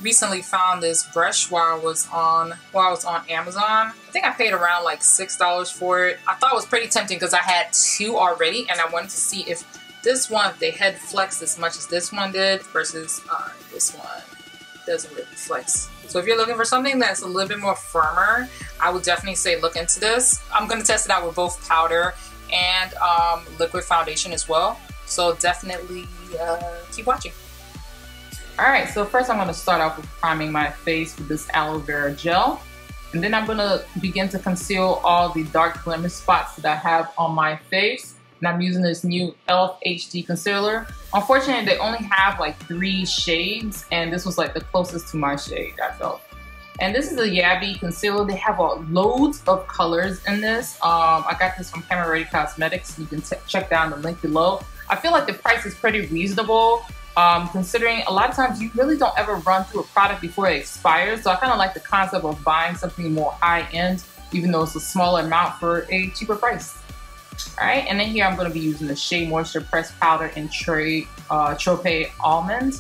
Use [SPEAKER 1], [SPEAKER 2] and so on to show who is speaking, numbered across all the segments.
[SPEAKER 1] recently found this brush while I was on Amazon. I think I paid around like $6 for it. I thought it was pretty tempting because I had two already, and I wanted to see if this one, the head flexed as much as this one did versus this one doesn't really flex. So if you're looking for something that's a little bit more firmer, I would definitely say look into this. I'm going to test it out with both powder and liquid foundation as well. So definitely keep watching. Alright, so first I'm going to start off with priming my face with this aloe vera gel. And then I'm going to begin to conceal all the dark glimmer spots that I have on my face. And I'm using this new e.l.f. HD concealer. Unfortunately, they only have like 3 shades, and this was like the closest to my shade, I felt. And this is a Yabby concealer. They have loads of colors in this. I got this from Camera Ready Cosmetics. You can check down the link below. I feel like the price is pretty reasonable, considering a lot of times you really don't ever run through a product before it expires. So I kind of like the concept of buying something more high-end, even though it's a smaller amount for a cheaper price. Alright, and then here I'm going to be using the Shea Moisture Pressed Powder in Tropea Almond.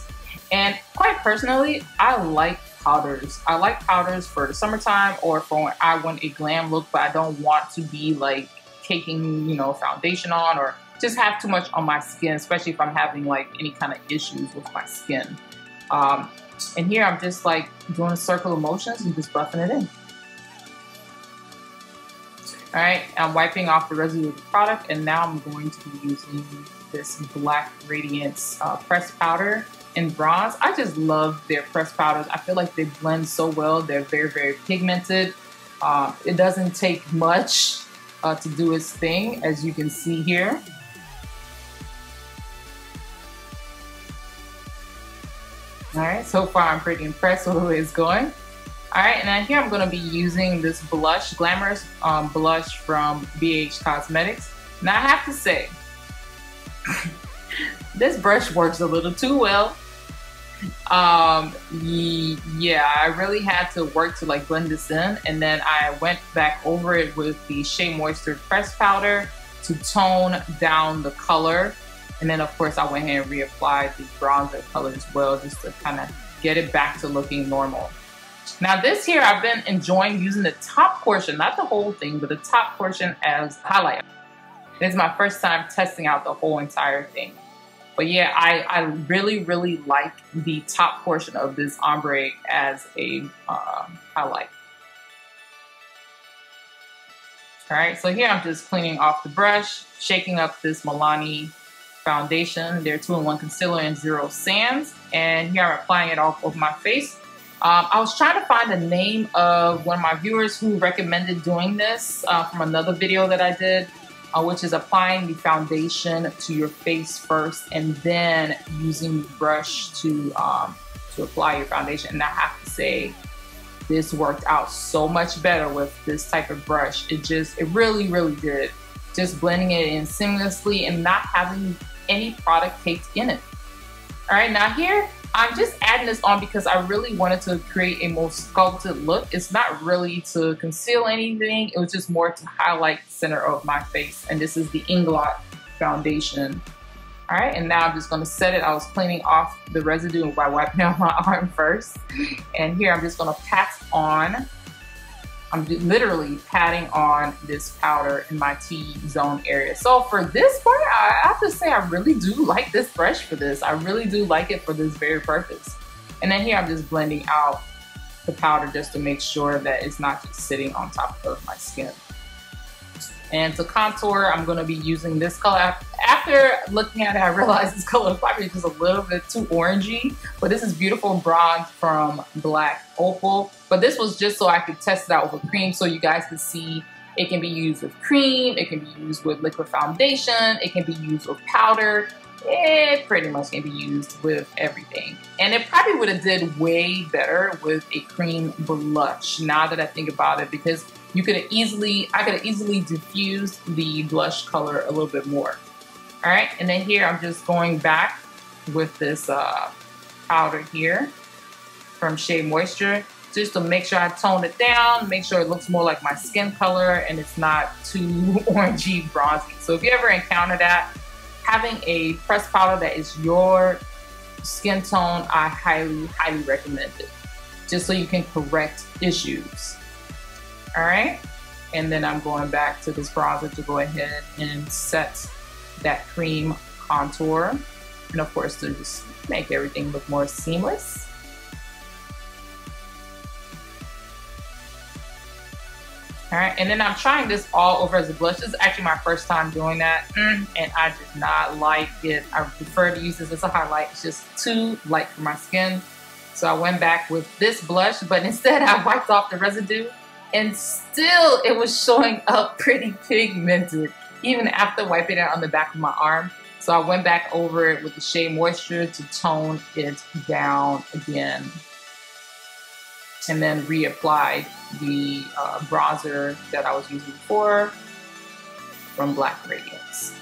[SPEAKER 1] And quite personally, I like powders. I like powders for the summertime or for when I want a glam look, but I don't want to be like caking, you know, foundation on or just have too much on my skin, especially if I'm having like any kind of issues with my skin. And here I'm just like doing a circle of motions and just buffing it in. Alright, I'm wiping off the residue of the product, and now I'm going to be using this Black Radiance pressed powder in bronze. I just love their pressed powders. I feel like they blend so well. They're very, very pigmented. It doesn't take much to do its thing, as you can see here. Alright, so far I'm pretty impressed with the way it's going. Alright, and then here I'm going to be using this blush, Glamorous blush from BH Cosmetics. Now I have to say, this brush works a little too well. Yeah, I really had to work to like blend this in, and then I went back over it with the Shea Moisture Pressed Powder to tone down the color. And then of course I went ahead and reapplied the bronzer color as well, just to kind of get it back to looking normal. Now this here, I've been enjoying using the top portion, not the whole thing, but the top portion as highlight. This is my first time testing out the whole entire thing. But yeah, I really, really like the top portion of this ombre as a highlight. Alright, so here I'm just cleaning off the brush, shaking up this Milani foundation, their 2-in-1 concealer in Zero Sands, and here I'm applying it all over my face. I was trying to find the name of one of my viewers who recommended doing this from another video that I did, which is applying the foundation to your face first and then using the brush to apply your foundation. And I have to say, this worked out so much better with this type of brush. It really, really did. Just blending it in seamlessly and not having any product caked in it. All right, now here, I'm just adding this on because I really wanted to create a more sculpted look. It's not really to conceal anything. It was just more to highlight the center of my face. And this is the Inglot foundation. All right, and now I'm just gonna set it. I was cleaning off the residue by wiping out my arm first. And here I'm just gonna pat on, I'm literally patting on this powder in my T-zone area. So for this part, I have to say I really do like this brush for this. I really do like it for this very purpose. And then here I'm just blending out the powder just to make sure that it's not just sitting on top of my skin. And to contour, I'm gonna be using this color. After looking at it, I realized this color is probably just a little bit too orangey, but this is Beautiful Bronze from Black Opal. But this was just so I could test it out with a cream so you guys can see it can be used with cream, it can be used with liquid foundation, it can be used with powder. It pretty much can be used with everything. And it probably would have did way better with a cream blush now that I think about it, because I could have easily diffused the blush color a little bit more. All right, and then here I'm just going back with this powder here from Shea Moisture, just to make sure I tone it down, make sure it looks more like my skin color and it's not too orangey bronzy. So if you ever encounter that, having a pressed powder that is your skin tone, I highly, highly recommend it. Just so you can correct issues. All right? And then I'm going back to this bronzer to go ahead and set that cream contour. And of course, to just make everything look more seamless. All right, and then I'm trying this all over as a blush. This is actually my first time doing that, and I did not like it. I prefer to use this as a highlight. It's just too light for my skin. So I went back with this blush, but instead I wiped off the residue, and still it was showing up pretty pigmented, even after wiping it on the back of my arm. So I went back over it with the Shea Moisture to tone it down again. And then reapplied the bronzer that I was using before from Black Radiance.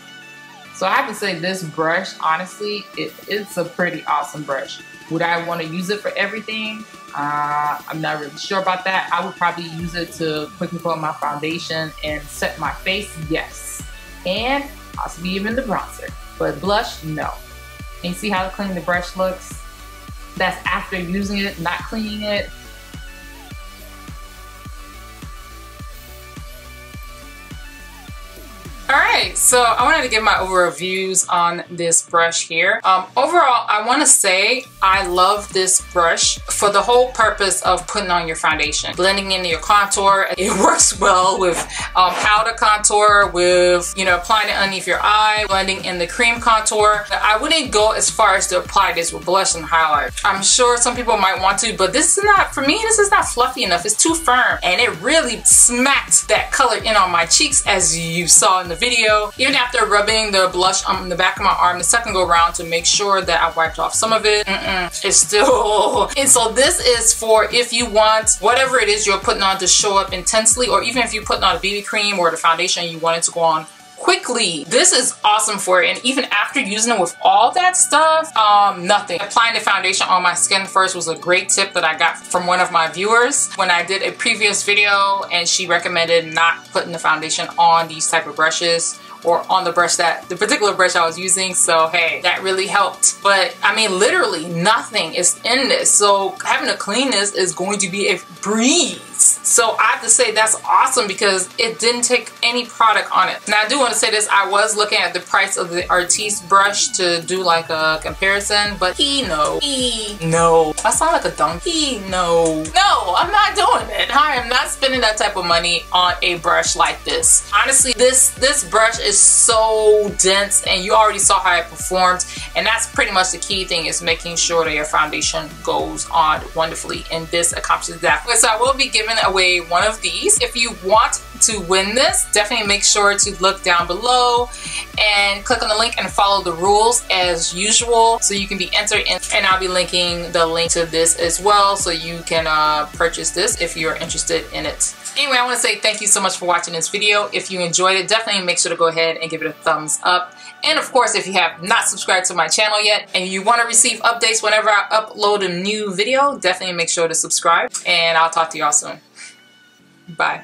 [SPEAKER 1] So I have to say this brush, honestly, it's a pretty awesome brush. Would I want to use it for everything? I'm not really sure about that. I would probably use it to quickly put on my foundation and set my face, yes. And possibly even the bronzer. But blush, no. And you see how clean the brush looks? That's after using it, not cleaning it. Alright, so I wanted to give my overall views on this brush here. Overall, I want to say I love this brush for the whole purpose of putting on your foundation. Blending in your contour. It works well with powder contour, with, you know, applying it underneath your eye, blending in the cream contour. I wouldn't go as far as to apply this with blush and highlight. I'm sure some people might want to, but this is not, for me, this is not fluffy enough. It's too firm, and it really smacked that color in on my cheeks, as you saw in the video. Even after rubbing the blush on the back of my arm the second go around to make sure that I wiped off some of it, it's still. And so this is for if you want whatever it is you're putting on to show up intensely, or even if you're putting on a BB cream or the foundation you want it to go on quickly. This is awesome for it. And even after using it with all that stuff, nothing. Applying the foundation on my skin first was a great tip that I got from one of my viewers when I did a previous video, and she recommended not putting the foundation on these type of brushes or on the brush, the particular brush I was using. So hey, that really helped. But I mean, literally nothing is in this. So having to clean this is going to be a breeze. So I have to say that's awesome because it didn't take any product on it. Now I do want to say this, I was looking at the price of the Artis brush to do like a comparison, but no. I sound like a donkey. No, I'm not doing it. I am not spending that type of money on a brush like this. Honestly, this brush is so dense, and you already saw how it performed, and that's pretty much the key thing, is making sure that your foundation goes on wonderfully, and this accomplishes that. So I will be giving away one of these. If you want to win this, definitely make sure to look down below and click on the link and follow the rules as usual so you can be entered in, and I'll be linking the link to this as well so you can purchase this if you're interested in it. Anyway, I want to say thank you so much for watching this video. If you enjoyed it, definitely make sure to go ahead and give it a thumbs up. And of course, if you have not subscribed to my channel yet and you want to receive updates whenever I upload a new video, definitely make sure to subscribe. And I'll talk to y'all soon. Bye.